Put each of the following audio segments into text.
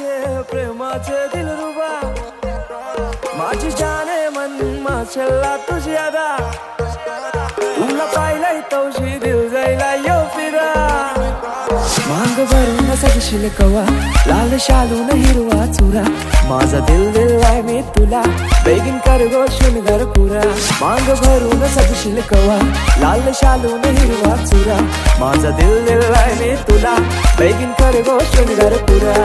प्रेमाचे प्रेमाचे दिलरुबा माझी जाने मन माशल्ला तुझी अदा तुला पाहिलंय तवशी दिल जायला यो फिरा मांग भरून सजशील कवा लाल शालून हिरवा चुरा माझा दिल दिलाय मी तुला बेगीन कर गो शृंगार पुरा मांग भरून सजशील कवा लाल शालून हिरवा चुरा माझा दिल दिलाय मी तुला बेगीन कर गो शृंगार पुरा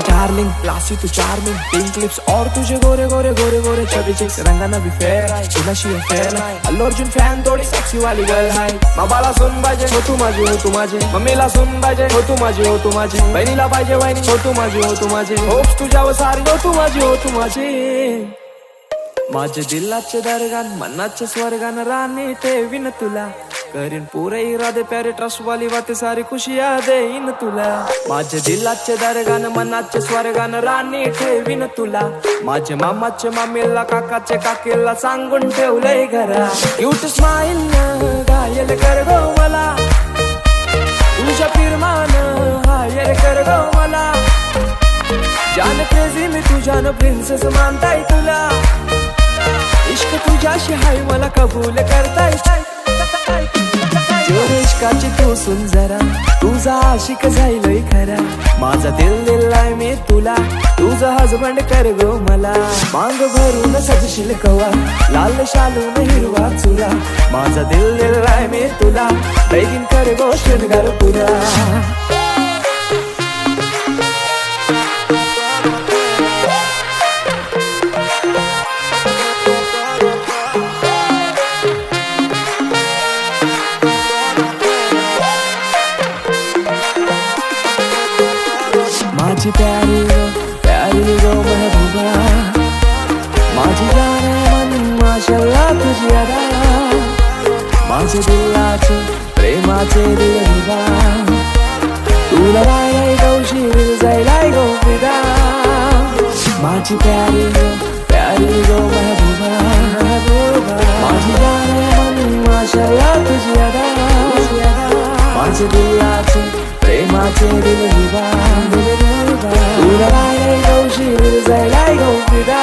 डार्लिंग क्लासी तू चार्मिंग पिंक लिप्स और तुझे गोरे गोरे गोरे गोरे छबी चिक्स रंगाना भी फेर आहे तुझ्याशी फेर नाही अल्लू अर्जुन फॅन थोडी सेक्सी वाली गर्ल आहे बाबाला सुन पाहिजे हो तू माझी हो तू माझी मम्मीला सुन पाहिजे हो तू माझी हो तू माझी बहिणीला पाहिजे वहिनी हो तू माझी हो तू माझी होप्स तुझ्यावर सारी हो तू माझी हो तू माझी माझे दिलाचे दरगान मनाचे स्वर्गान राणी ठेवीन तुला करीन पुरे इरादे प्यारे ट्रस्ट वाली बातें सारी खुशियां देईन तुला माझे दिलाचे दरगान मनाचे स्वर्गान राणी ठेवीन तुला माझे मामाचे मामीला काकाचे काकीला सांगून ठेवलंय घरा क्यूट स्माइल न घायल कर गो मला तुझ्या फिरमान हायर कर गो मला जान क्रेझी मी तुझ्यानं प्रिन्सेस मानताय तुला इश्क तुझ्याशी हाय मला कबूल करताय इश्काची तू सुन जरा तुझा आशिक जाईलय खरा माझा दिल दिलाय मी तुला तुझा हजबंड कर गो मला मांग भरून सजशील कवा लाल शालून हिरवा चुरा माझा दिल दिलाय मी तुला बेगीन कर गो शृंगार पुरा माझी प्यारी गो महबूबा माझी जाने मन माशल्ला तुझी अदा माझे दिलाचे प्रेमाचे दिलरुबा तुला राहिलाय गौशी दिल जायलाय गो फिदा माझी प्यारी गो महबूबा माझी जाने मन माशल्ला तुझी अदा माझे दिलाचे प्रेमाचे दिलरुबा तुला राहिलाय गौशी दिल जायलाय गो फिदा